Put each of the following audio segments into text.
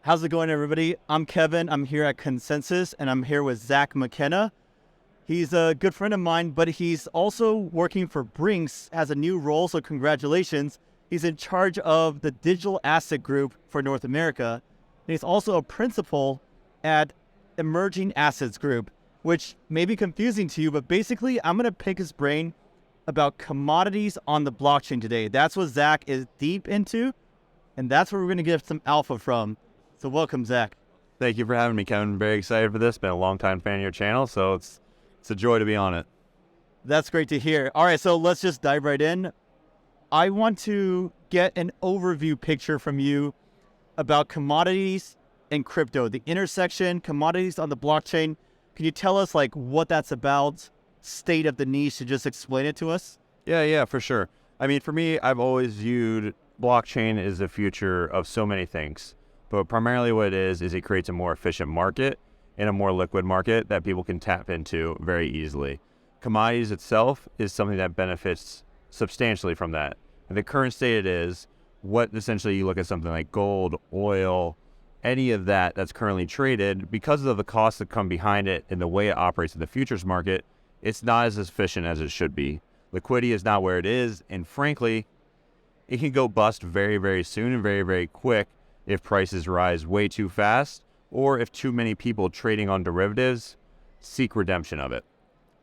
How's it going, everybody? I'm Kevin. I'm here at Consensus, and I'm here with Zac McKenna. He's a good friend of mine, but he's also working for Brinks, has a new role, so congratulations. He's in charge of the digital asset group for North America. And he's also a principal at Emerging Assets Group, which may be confusing to you, but basically I'm going to pick his brain about commodities on the blockchain today. That's what Zac is deep into, and that's where we're going to get some alpha from. So welcome, Zac. Thank you for having me, Kevin. I'm very excited for this. Been a long-time fan of your channel, so it's a joy to be on it. That's great to hear. All right, so let's just dive right in. I want to get an overview picture from you about commodities and crypto, the intersection, commodities on the blockchain. Can you tell us what that's about, state of the niche, to just explain it to us? Yeah, for sure. I mean, for me, I've always viewed blockchain as the future of so many things. But primarily what it is it creates a more efficient market and a more liquid market that people can tap into very easily. Commodities itself is something that benefits substantially from that. And the current state is what essentially you look at something like gold, oil, any of that's currently traded, because of the costs that come behind it and the way it operates in the futures market, it's not as efficient as it should be. Liquidity is not where it is, and frankly, it can go bust very, very soon and very, very quick if prices rise way too fast, or if too many people trading on derivatives seek redemption of it.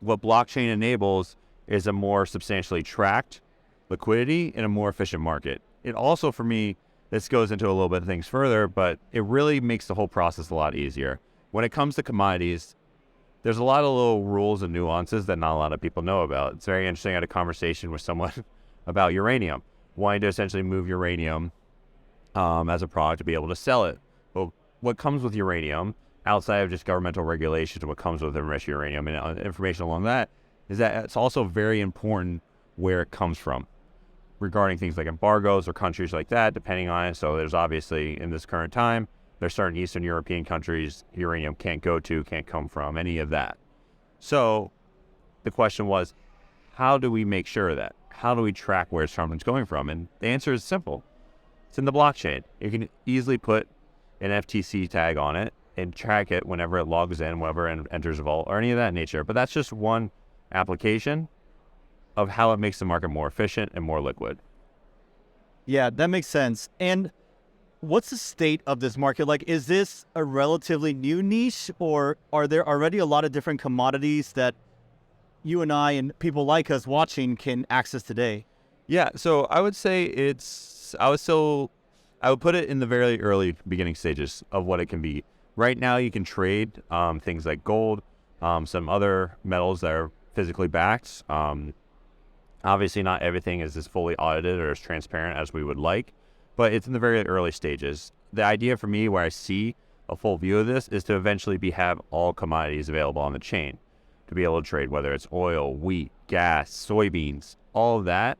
What blockchain enables is a more substantially tracked liquidity in a more efficient market. It also, for me, this goes into a little bit of things further, but it really makes the whole process a lot easier. When it comes to commodities, there's a lot of little rules and nuances that not a lot of people know about. It's very interesting. I had a conversation with someone about uranium, wanting to essentially move uranium as a product to be able to sell it. Well, what comes with uranium, outside of just governmental regulations, what comes with enriched uranium and information along that, is that it's also very important where it comes from, regarding things like embargoes or countries like that, depending on it. So there's obviously, in this current time, there's certain Eastern European countries uranium can't come from, any of that. So the question was, how do we make sure of that? How do we track where it's going from? And the answer is simple. It's in the blockchain. You can easily put an FTC tag on it and track it whenever it logs in, whenever it enters a vault, or any of that nature. But that's just one application of how it makes the market more efficient and more liquid. Yeah, that makes sense. And what's the state of this market? Is this a relatively new niche, or are there already a lot of different commodities that you and I and people like us watching can access today? Yeah, so I would say I would put it in the very early beginning stages of what it can be. Right now, you can trade things like gold, some other metals that are physically backed. Obviously, not everything is as fully audited or as transparent as we would like, but it's in the very early stages. The idea for me, where I see a full view of this, is to eventually have all commodities available on the chain to be able to trade, whether it's oil, wheat, gas, soybeans, all of that.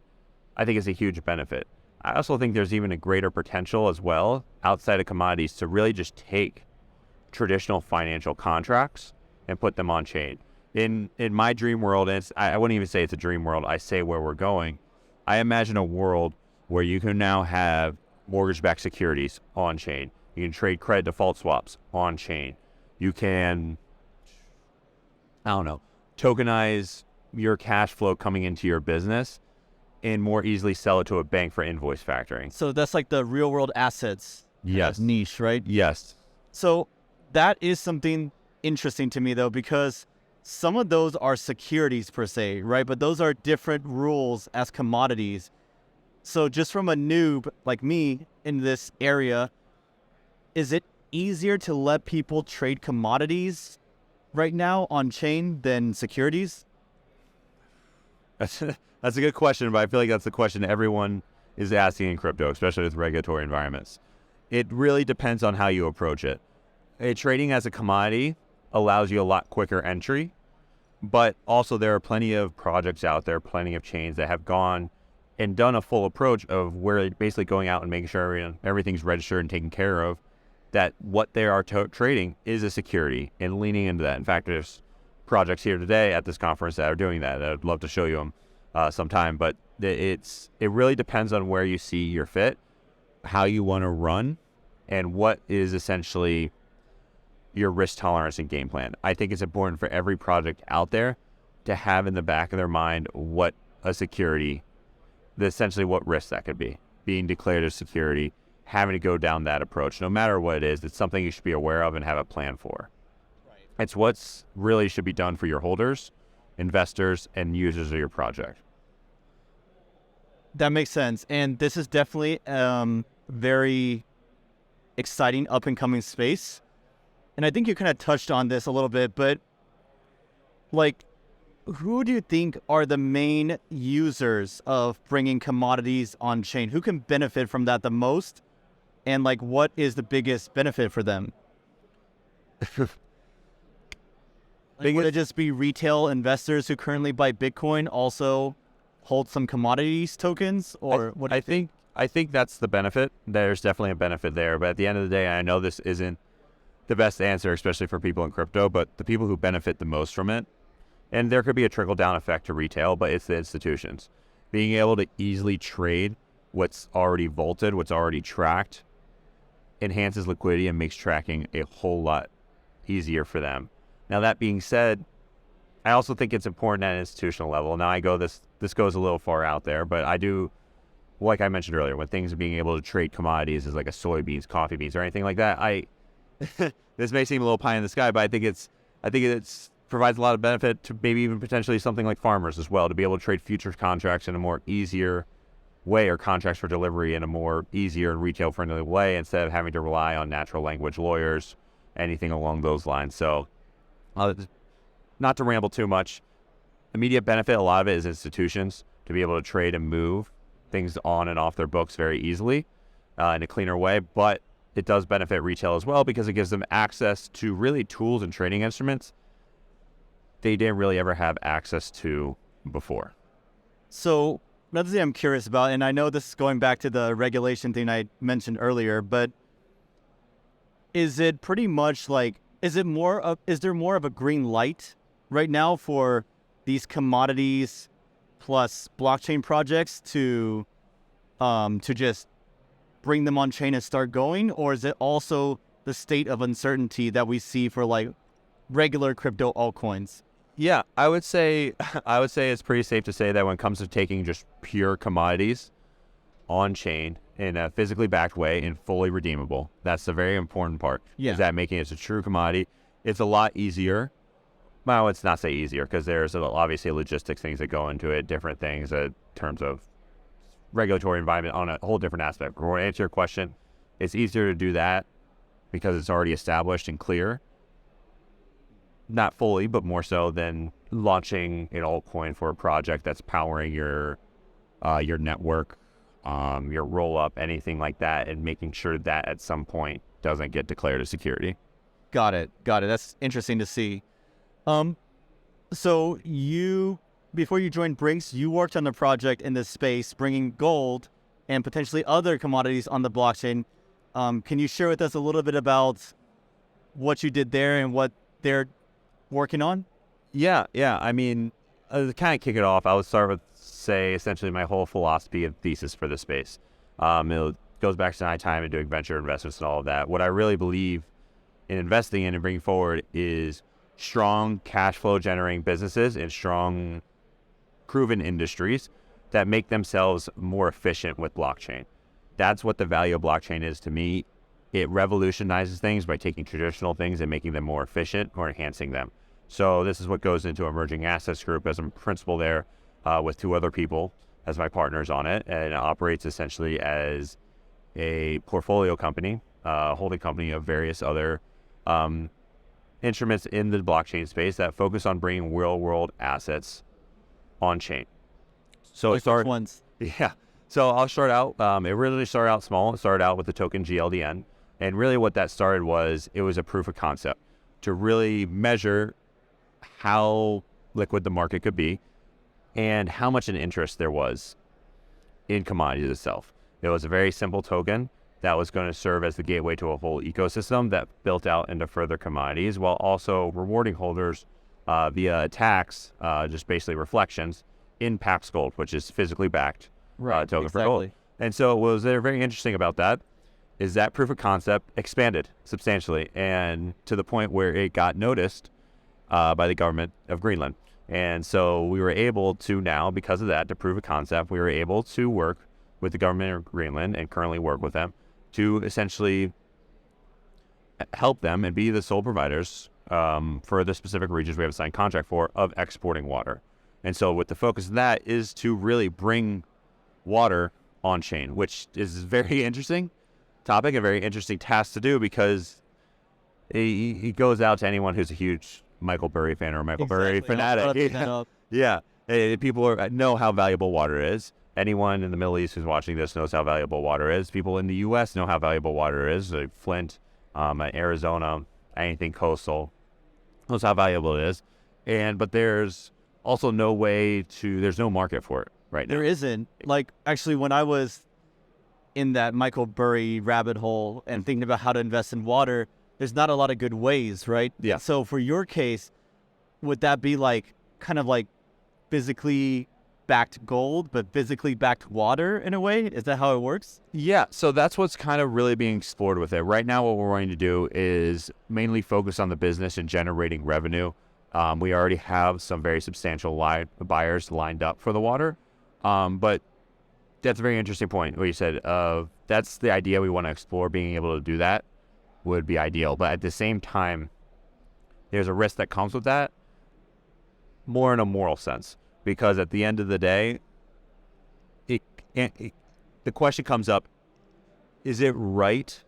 I think is a huge benefit. I also think there's even a greater potential as well outside of commodities to really just take traditional financial contracts and put them on chain. In my dream world, and I wouldn't even say it's a dream world, I say where we're going, I imagine a world where you can now have mortgage-backed securities on chain. You can trade credit default swaps on chain. You can, tokenize your cash flow coming into your business and more easily sell it to a bank for invoice factoring. So that's like the real world assets niche, right? Yes. So that is something interesting to me, though, because some of those are securities per se, right? But those are different rules as commodities. So just from a noob like me in this area, is it easier to let people trade commodities right now on chain than securities? That's a good question, but I feel like that's the question everyone is asking in crypto, especially with regulatory environments. It really depends on how you approach it. Trading as a commodity allows you a lot quicker entry, but also there are plenty of projects out there, plenty of chains that have gone and done a full approach of where they're basically going out and making sure everything's registered and taken care of, that what they are trading is a security, and leaning into that. In fact, there's projects here today at this conference that are doing that. I'd love to show you them sometime, but it really depends on where you see your fit, how you want to run and what is essentially your risk tolerance and game plan. I think it's important for every project out there to have in the back of their mind what a security, essentially what risk that could be, being declared a security, having to go down that approach. No matter what it is, it's something you should be aware of and have a plan for. Right. It's what's really should be done for your holders, investors, and users of your project. That makes sense. And this is definitely very exciting up and coming space. And I think you kind of touched on this a little bit, but like, who do you think are the main users of bringing commodities on chain? Who can benefit from that the most? And like, what is the biggest benefit for them? Would it just be retail investors who currently buy Bitcoin also hold some commodities tokens, or what? I think that's the benefit. There's definitely a benefit there, but at the end of the day, I know this isn't the best answer, especially for people in crypto, but the people who benefit the most from it, and there could be a trickle-down effect to retail, but it's the institutions. Being able to easily trade what's already vaulted, what's already tracked, enhances liquidity and makes tracking a whole lot easier for them. Now, that being said, I also think it's important at an institutional level. Now, this goes a little far out there, but I do, like I mentioned earlier, when things are being able to trade commodities as like a soybeans, coffee beans, or anything like that, this may seem a little pie in the sky, but I think it's provides a lot of benefit to maybe even potentially something like farmers as well, to be able to trade futures contracts in a more easier way, or contracts for delivery in a more easier and retail friendly way, instead of having to rely on natural language lawyers, anything along those lines. So not to ramble too much, immediate benefit, a lot of it is institutions to be able to trade and move things on and off their books very easily in a cleaner way, but it does benefit retail as well because it gives them access to really tools and trading instruments they didn't really ever have access to before. So another thing I'm curious about, and I know this is going back to the regulation thing I mentioned earlier, but is it pretty much like, is there more of a green light right now for these commodities plus blockchain projects to just bring them on chain and start going? Or is it also the state of uncertainty that we see for like regular crypto altcoins? Yeah, I would say it's pretty safe to say that when it comes to taking just pure commodities on chain in a physically backed way and fully redeemable, that's the very important part. Yeah. Is that making it a true commodity? It's a lot easier. Well, it's not say easier because there's obviously logistics things that go into it, different things in terms of regulatory environment on a whole different aspect. To answer your question, it's easier to do that because it's already established and clear. Not fully, but more so than launching an altcoin for a project that's powering your network, your roll up, anything like that, and making sure that at some point doesn't get declared a security. Got it. That's interesting to see. So before you joined Brinks, you worked on the project in this space, bringing gold and potentially other commodities on the blockchain. Can you share with us a little bit about what you did there and what they're working on? Yeah. I mean, to kind of kick it off, I would start with, say, essentially my whole philosophy and thesis for the space. It goes back to my time in doing venture investments and all of that. What I really believe in investing in and bringing forward is strong cash flow generating businesses and strong proven industries that make themselves more efficient with blockchain. That's what the value of blockchain is to me. It revolutionizes things by taking traditional things and making them more efficient or enhancing them. So this is what goes into Emerging Assets Group as a principal there with two other people as my partners on it. And it operates essentially as a portfolio company, holding company of various other instruments in the blockchain space that focus on bringing real world assets on chain. So like which ones? Yeah. So I'll start out. It really started out small. It started out with the token GLDN. And really what that started was, it was a proof of concept to really measure how liquid the market could be and how much an interest there was in commodities itself. It was a very simple token that was going to serve as the gateway to a whole ecosystem that built out into further commodities while also rewarding holders via tax, just basically reflections in Pax Gold, which is physically backed token for gold. And so what was very interesting about that is that proof of concept expanded substantially, and to the point where it got noticed by the government of Greenland. And so we were able to now, because of that, to prove a concept, we were able to work with the government of Greenland and currently work with them to essentially help them and be the sole providers for the specific regions we have a signed contract for of exporting water. And so with the focus of that is to really bring water on chain, which is a very interesting topic, a very interesting task to do, because he goes out to anyone who's a huge Michael Burry fan or a Michael Burry fanatic. Yeah. People know how valuable water is. Anyone in the Middle East who's watching this knows how valuable water is. People in the U.S. know how valuable water is. Like Flint, Arizona, anything coastal knows how valuable it is. But there's also there's no market for it right now. There isn't. Like, actually, when I was in that Michael Burry rabbit hole and thinking about how to invest in water, there's not a lot of good ways, right? Yeah. So for your case, would that be like kind of like physically backed gold, but physically backed water in a way? Is that how it works? Yeah. So that's what's kind of really being explored with it. Right now, what we're going to do is mainly focus on the business and generating revenue. We already have some very substantial buyers lined up for the water. But that's a very interesting point what you said. That's the idea we want to explore. Being able to do that would be ideal. But at the same time, there's a risk that comes with that, more in a moral sense. Because at the end of the day, the question comes up, is it right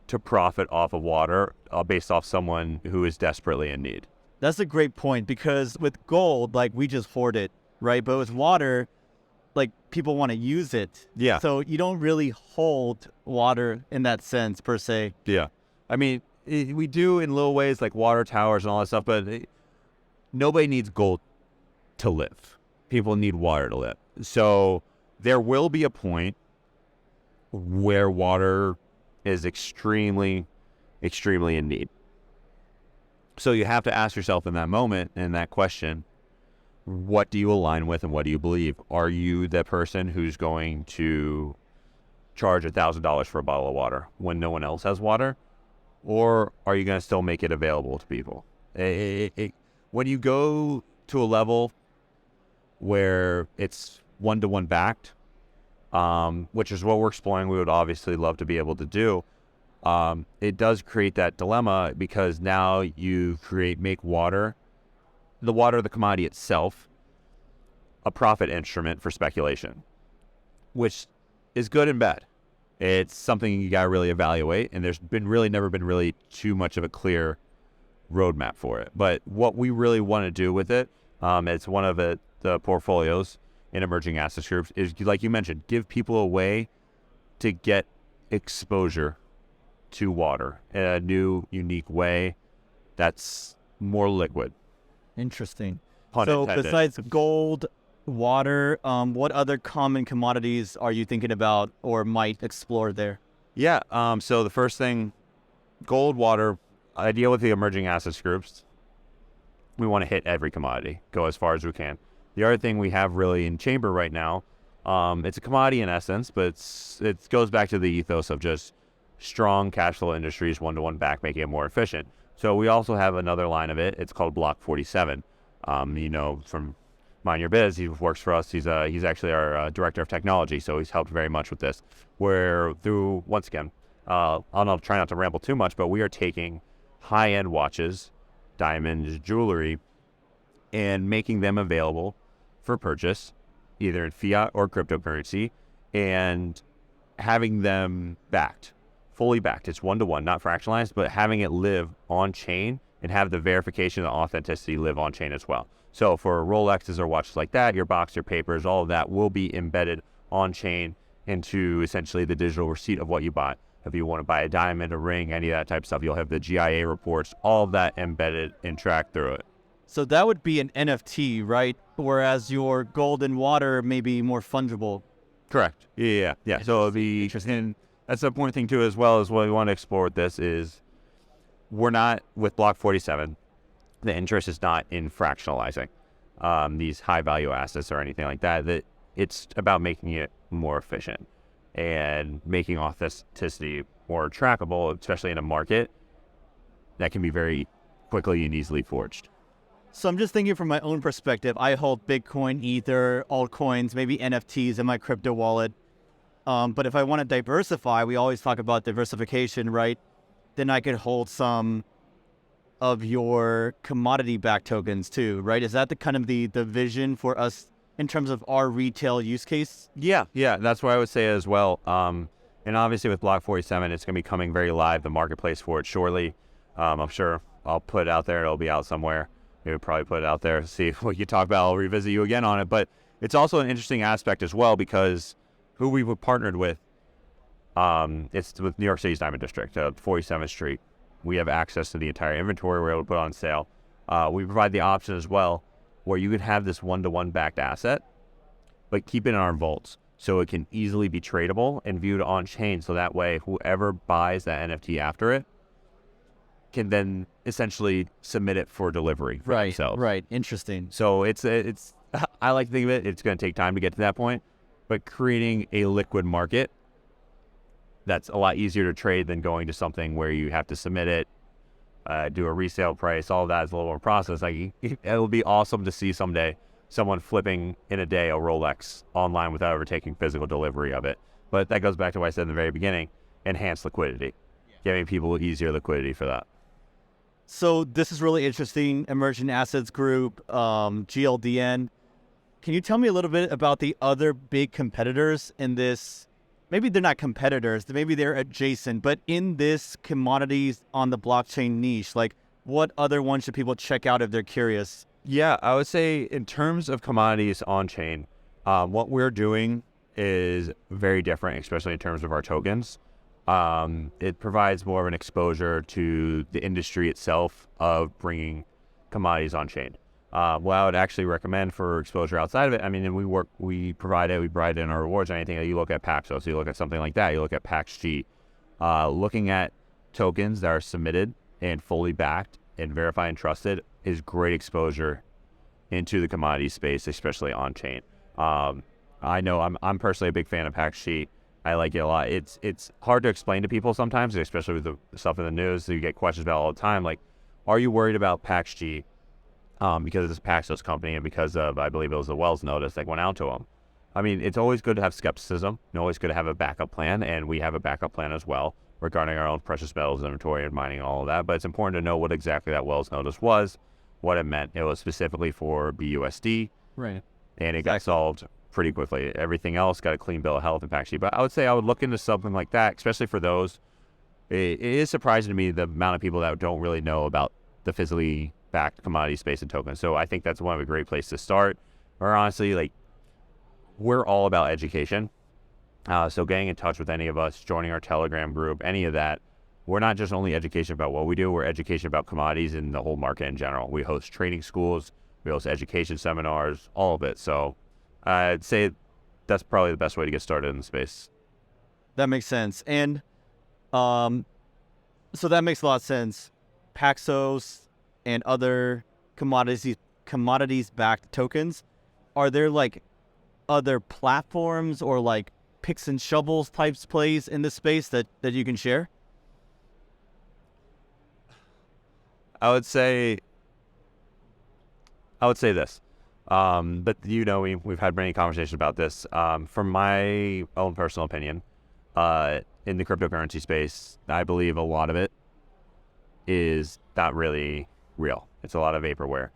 to profit off of water based off someone who is desperately in need? That's a great point, because with gold, like, we just hoard it, right? But with water, like, people want to use it. Yeah. So you don't really hold water in that sense, per se. Yeah. I mean, we do in little ways like water towers and all that stuff, but nobody needs gold to live. People need water to live. So there will be a point where water is extremely, extremely in need. So you have to ask yourself in that moment, in that question, what do you align with and what do you believe? Are you the person who's going to charge $1,000 for a bottle of water when no one else has water? Or are you going to still make it available to people? When you go to a level where it's one-to-one backed, which is what we're exploring, we would obviously love to be able to do. It does create that dilemma, because now you make water, the commodity itself, a profit instrument for speculation, which is good and bad. It's something you got to really evaluate, and there's never been really too much of a clear roadmap for it. But what we really want to do with it, it's one of the portfolios in emerging assets groups, is, like you mentioned, give people a way to get exposure to water in a new, unique way that's more liquid. Interesting. Pun So intended. besides gold, water, what other common commodities are you thinking about or might explore there? Yeah. So the first thing, gold, water, idea with the emerging assets groups, we want to hit every commodity, go as far as we can. The other thing we have really in chamber right now, it's a commodity in essence, but it goes back to the ethos of just strong cash flow industries, one-to-one back, making it more efficient. So we also have another line of it. It's called Block 47. From Mind Your Biz, he works for us. He's actually our director of technology, so he's helped very much with this. Where through, once again, I'll try not to ramble too much, but we are taking high-end watches, diamonds, jewelry, and making them available for purchase, either in fiat or cryptocurrency, and having them backed, fully backed. It's one-to-one, not fractionalized, but having it live on-chain and have the verification and authenticity live on-chain as well. So for Rolexes or watches like that, your box, your papers, all of that will be embedded on-chain into essentially the digital receipt of what you bought. If you want to buy a diamond, a ring, any of that type of stuff, you'll have the GIA reports, all of that embedded and tracked through it. So that would be an NFT, right? Whereas your gold and water may be more fungible. Correct. Yeah. So it'll be interesting. That's the important thing too, as well as what we want to explore with this is, we're not with Block 47. The interest is not in fractionalizing these high value assets or anything like that. That it's about making it more efficient. and making authenticity more trackable, especially in a market that can be very quickly and easily forged. So I'm just thinking from my own perspective. I hold Bitcoin, Ether, altcoins, maybe NFTs in my crypto wallet. But if I want to diversify, we always talk about diversification, right? Then I could hold some of your commodity-backed tokens too, right? Is that the kind of the vision for us in terms of our retail use case? Yeah, that's what I would say as well. And obviously with Block 47, it's going to be coming very live, the marketplace for it shortly. I'm sure I'll put it out there. It'll be out somewhere. Maybe probably put it out there, see what you talk about. I'll revisit you again on it. But it's also an interesting aspect as well because who we were partnered with, it's with New York City's Diamond District, 47th Street. We have access to the entire inventory we're able to put on sale. We provide the option as well where you could have this one-to-one backed asset, but keep it in our vaults so it can easily be tradable and viewed on chain. So that way, whoever buys that NFT after it can then essentially submit it for delivery for themselves. Right. Interesting. So it's I like to think of it. It's going to take time to get to that point, but creating a liquid market that's a lot easier to trade than going to something where you have to submit it, do a resale price. All of that is a little more process. Like it'll be awesome to see someday someone flipping in a day a Rolex online without ever taking physical delivery of it. But that goes back to what I said in the very beginning: enhanced liquidity, giving people easier liquidity for that. So this is really interesting. Emerging Assets Group, GLDN. Can you tell me a little bit about the other big competitors in this? Maybe they're not competitors, maybe they're adjacent, but in this commodities on the blockchain niche, like what other ones should people check out if they're curious? Yeah, I would say in terms of commodities on chain, what we're doing is very different, especially in terms of our tokens. It provides more of an exposure to the industry itself of bringing commodities on chain. What I would actually recommend for exposure outside of it, I mean, and we provide it in our rewards or anything. You look at Paxos, you look at something like that, you look at PaxG. Looking at tokens that are submitted and fully backed and verified and trusted is great exposure into the commodity space, especially on chain. I know I'm personally a big fan of PaxG. I like it a lot. It's hard to explain to people sometimes, especially with the stuff in the news that you get questions about all the time. Like, are you worried about PaxG? Because it's a Paxos company and because of, I believe it was the Wells notice that went out to them. I mean, it's always good to have skepticism and always good to have a backup plan, and we have a backup plan as well regarding our own precious metals inventory and mining and all of that. But it's important to know what exactly that Wells notice was, what it meant. It was specifically for BUSD, Right. and it got solved pretty quickly. Everything else got a clean bill of health and PaxG. But I would say I would look into something like that, especially for those. It is surprising to me the amount of people that don't really know about the physically backed commodity space and tokens. So I think that's one of a great place to start. Or honestly, like, we're all about education. So getting in touch with any of us, joining our Telegram group, any of that, we're not just only education about what we do, we're education about commodities and the whole market in general. We host training schools, we host education seminars, all of it. So I'd say that's probably the best way to get started in the space. That makes sense. And so that makes a lot of sense. Paxos and other commodities-backed tokens, are there like other platforms or like picks and shovels types plays in this space that you can share? I would say this, but we've had many conversations about this. From my own personal opinion, in the cryptocurrency space, I believe a lot of it is not really real. It's a lot of vaporware.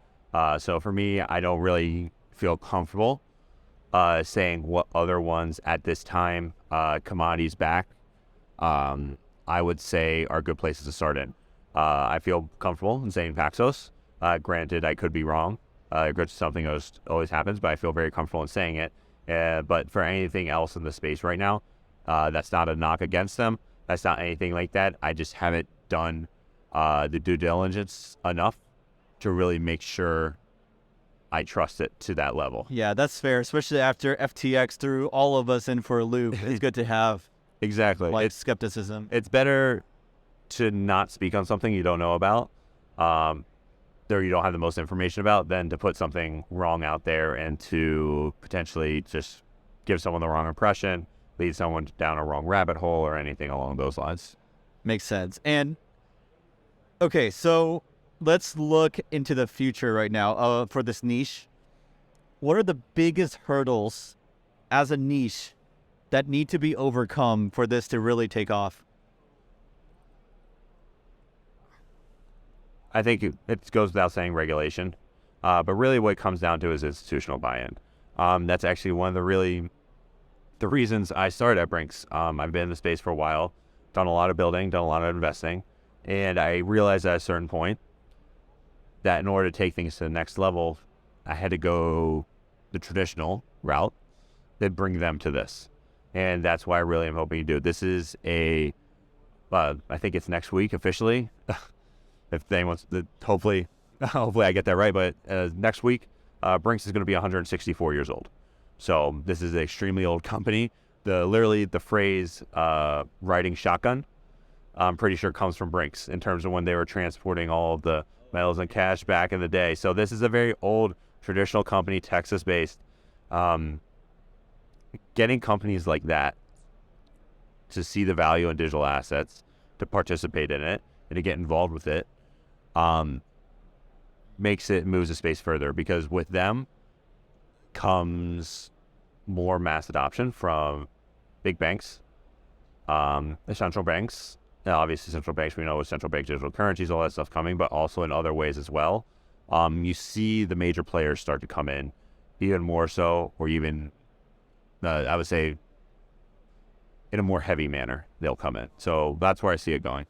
So for me, I don't really feel comfortable saying what other ones at this time, commodities back, I would say are good places to start in. I feel comfortable in saying Paxos. Granted, I could be wrong. Something always happens, but I feel very comfortable in saying it. But for anything else in the space right now, that's not a knock against them. That's not anything like that. I just haven't done the due diligence enough to really make sure I trust it to that level. Yeah, that's fair, especially after FTX threw all of us in for a loop. It's good to have exactly skepticism. It's better to not speak on something you don't know about, or you don't have the most information about, than to put something wrong out there and to potentially just give someone the wrong impression lead someone down a wrong rabbit hole or anything along those lines. Makes sense. And okay, so let's look into the future right now for this niche. What are the biggest hurdles as a niche that need to be overcome for this to really take off? I think it goes without saying regulation, but really what it comes down to is institutional buy-in. That's actually one of the reasons I started at Brinks. I've been in the space for a while, done a lot of building, done a lot of investing, and I realized at a certain point that in order to take things to the next level, I had to go the traditional route, then bring them to this. And that's why I really am hoping to do it. This is I think it's next week officially. If they want to, hopefully I get that right. But next week, Brinks is going to be 164 years old. So this is an extremely old company. Literally the phrase riding shotgun, I'm pretty sure comes from Brinks in terms of when they were transporting all of the metals and cash back in the day. So this is a very old traditional company, Texas-based. Getting companies like that to see the value in digital assets, to participate in it, and to get involved with it, moves the space further, because with them comes more mass adoption from big banks, the central banks. Now, obviously, central banks, we know with central bank digital currencies, all that stuff coming, but also in other ways as well. You see the major players start to come in, even more so, or even, I would say, in a more heavy manner, they'll come in. So that's where I see it going.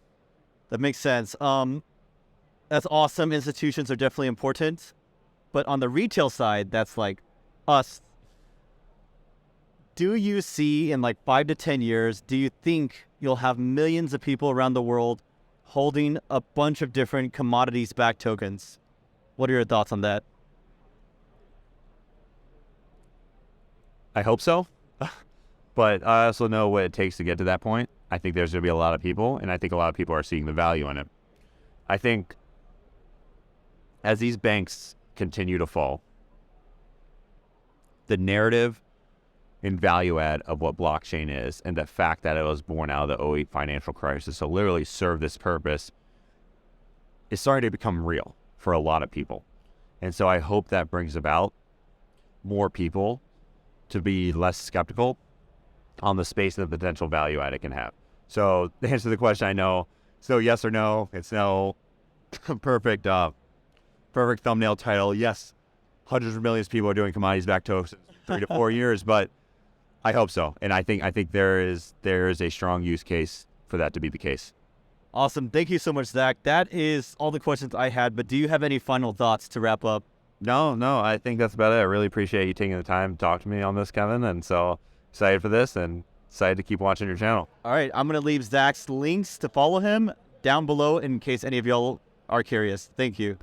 That makes sense. That's awesome. Institutions are definitely important. But on the retail side, that's like us. Do you see in like 5 to 10 years, do you think you'll have millions of people around the world holding a bunch of different commodities-backed tokens? What are your thoughts on that? I hope so. But I also know what it takes to get to that point. I think there's going to be a lot of people, and I think a lot of people are seeing the value in it. I think as these banks continue to fall, the narrative and value add of what blockchain is, and the fact that it was born out of the '08 financial crisis to literally serve this purpose, is starting to become real for a lot of people. And so I hope that brings about more people to be less skeptical on the space and the potential value add it can have. So to answer the question, I know, so yes or no, it's no. Perfect thumbnail title. Yes, hundreds of millions of people are doing commodities-backed tokens in 3 to 4 years, but I hope so. And I think there is a strong use case for that to be the case. Awesome. Thank you so much, Zac. That is all the questions I had, but do you have any final thoughts to wrap up? No, I think that's about it. I really appreciate you taking the time to talk to me on this, Kevin. And so excited for this and excited to keep watching your channel. All right. I'm going to leave Zac's links to follow him down below in case any of y'all are curious. Thank you.